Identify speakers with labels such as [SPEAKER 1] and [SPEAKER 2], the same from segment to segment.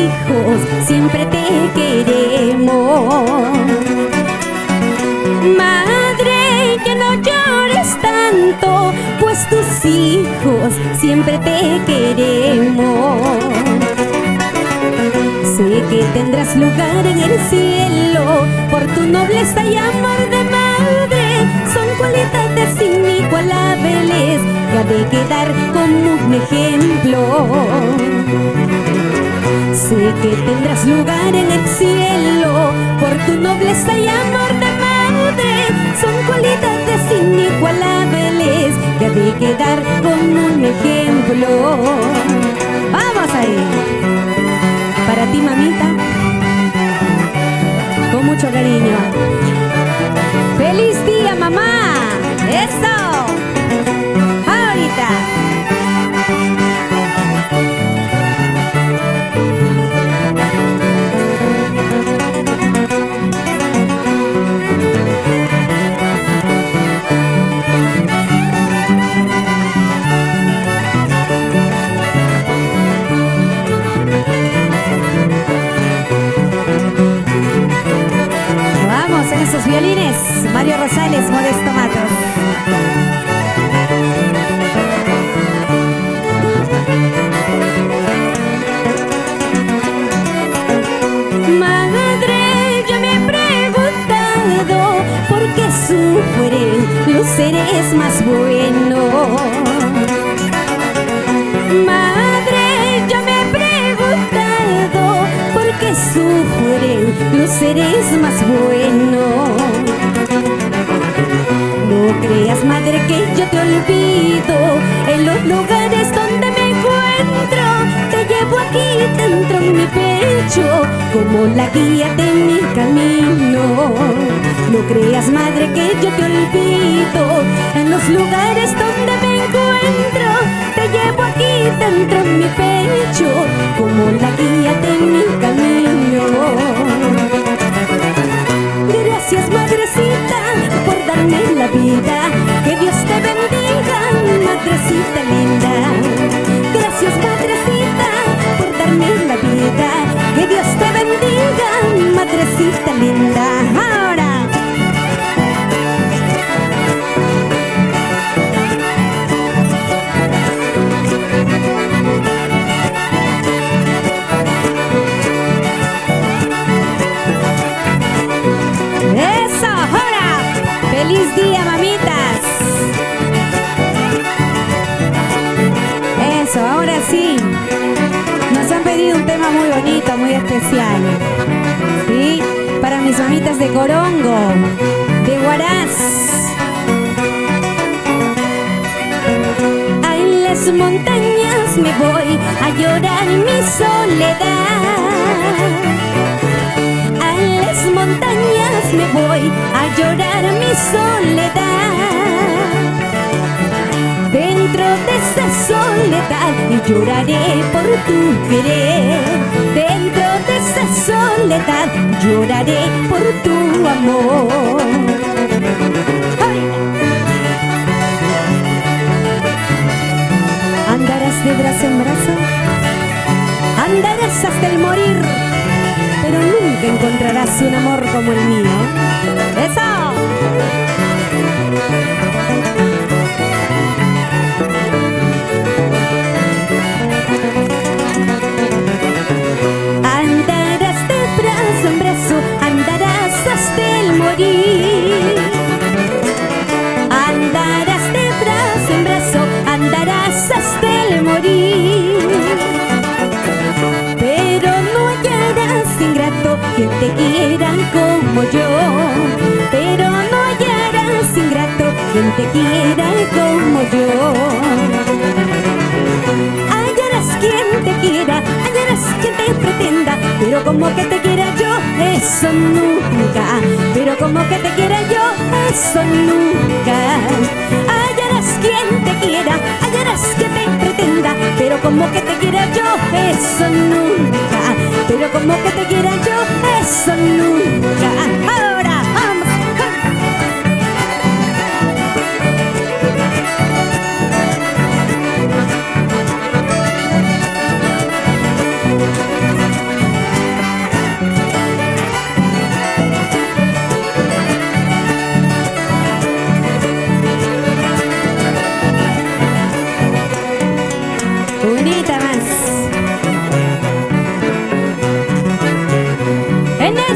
[SPEAKER 1] hijos siempre te queremos. Madre, que no llores tanto, pues tus hijos siempre te queremos. Sé que tendrás lugar en el cielo por tu nobleza y amor de madre. Son cualidades inigualables que ha de quedar como un ejemplo. Sé que tendrás lugar en el cielo por tu nobleza y amor de madre. Son cualidades inigualables que ha de quedar como un ejemplo. ¡Vamos ahí! Para ti, mamita, con mucho cariño. ¡Feliz día, mamá! ¡Eso! ¡Ahorita! Esos violines, Mario Rosales, Modesto Matos. Madre, yo me he preguntado por qué sufren los seres más buenos. Madre, yo me he preguntado por qué sufren los seres más buenos. No creas, madre, que yo te olvido en los lugares donde me encuentro. Te llevo aquí dentro en mi pecho como la guía de mi camino. No creas, madre, que yo te olvido en los lugares donde me encuentro. Te llevo aquí dentro en mi pecho como la guía de mi camino. Gracias, madrecita, por darme la vida. Que Dios te bendiga, madrecita linda. Gracias, madrecita, por darme la vida. Que Dios te bendiga, madrecita linda. Ahora. ¡Eso! ¡Ahora! ¡Feliz día, mamitas! Eso, ahora sí. Nos han pedido un tema muy bonito, muy especial. ¿Sí? Para mis mamitas de Corongo, de Huaraz. En las montañas me voy a llorar mi soledad. En las montañas me voy a llorar mi soledad. Dentro de esa soledad lloraré por tu querer. Dentro de esa soledad lloraré por tu amor. ¡Ay! Andarás de brazo en brazo, andarás hasta el morir, pero nunca encontrarás un amor como el mío. ¡Eso! Andarás de brazo en brazo, andarás hasta el morir. Andarás de brazo en brazo, andarás hasta el morir. Pero no hallarás, ingrato, quien te quiera como yo. Pero no hallarás, ingrato, quien te quiera como yo. Hallarás quien te quiera, hallarás quien te pretenda, pero como que te quiera yo, eso nunca. Pero como que te quiera yo, eso nunca. Hallarás quien te quiera, hallarás quien te pretenda, pero como que te quiera yo, eso nunca. Pero como que te quiera yo, eso nunca. Ahora vamos.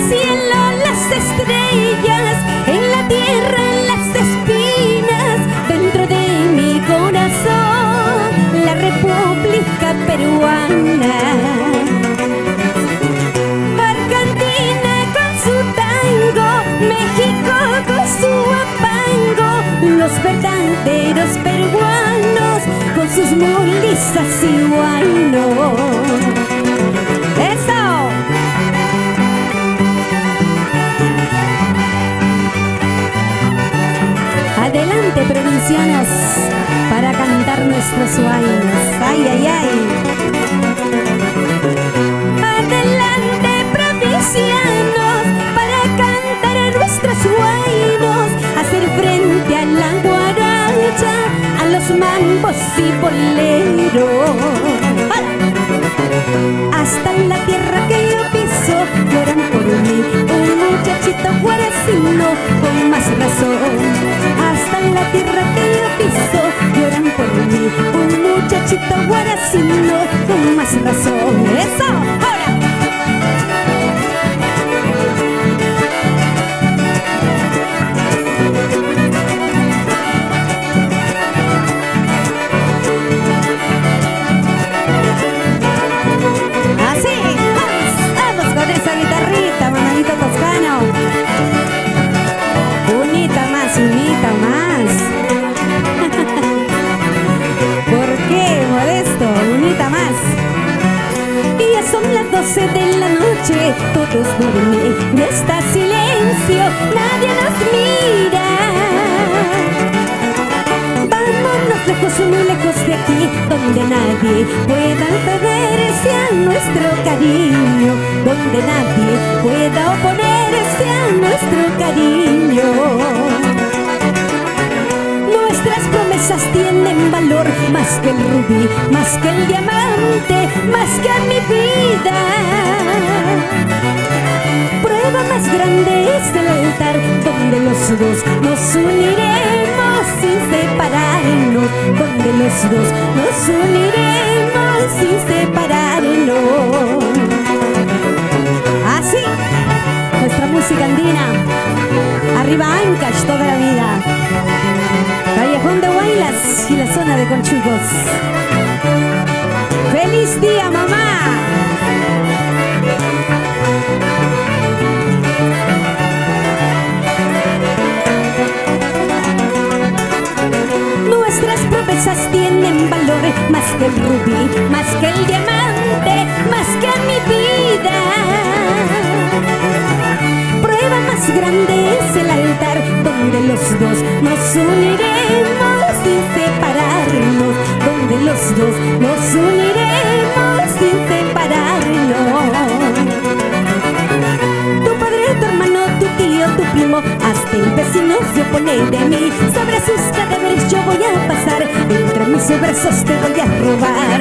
[SPEAKER 1] cielo las estrellas, en la tierra las espinas, dentro de mi corazón la República Peruana. Argentina con su tango, México con su apango, los verdaderos peruanos con sus mulisas y huaynos. ¡Eso! Adelante, provincianos, para cantar nuestros huaynos. ¡Ay, ay, ay! Adelante, provincianos, para cantar nuestros huaynos, hacer frente a la guaracha, a los mambos y boleros. Hasta la tierra que yo piso lloran por mí, un muchachito guaracino con más razón. Hasta la tierra que yo piso lloran por mí, un muchachito guaracino con más razón. ¡Eso! ¡Ahora! Son las 12 de la noche, todos duermen, ya está silencio, nadie nos mira. Vámonos lejos, muy lejos de aquí, donde nadie pueda oponerse a nuestro cariño, donde nadie pueda oponerse a nuestro cariño. Nuestras promesas tienen valor, más que el rubí, más que el diamante, más que mi vida. Prueba más grande es el altar, donde los dos nos uniremos sin separarnos, donde los dos nos uniremos sin separarnos. Así, nuestra música andina, arriba Ancash toda la vida. Callejón de Huaylas y la zona de Conchugos. ¡Feliz día, mamá! Nuestras promesas tienen valor, más que el rubí, más que el diamante, más que mi vida. Prueba más grande es el altar, donde los dos nos uniremos sin separarnos, donde los dos nos uniremos sin separarnos. Tu padre, tu hermano, tu tío, tu primo, hasta el vecino se opone de mí. Sobre sus cadáveres yo voy a pasar, entre mis brazos te voy a robar.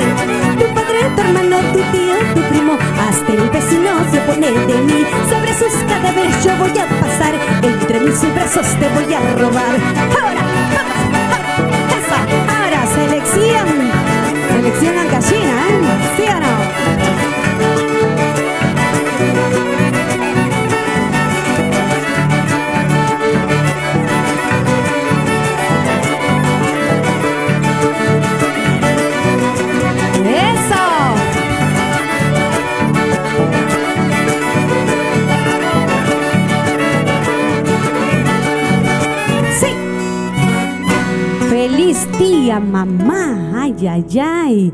[SPEAKER 1] Tu padre, tu hermano, tu tío, tu primo, hasta el vecino se opone de mí. Sobre sus cadáveres yo voy a pasar, entre mis brazos te voy a robar. Ahora, vamos, eso, ahora, selección ancashina, ¿eh? ¿Sí o no? ¡Feliz día, mamá! ¡Ay, ay, ay!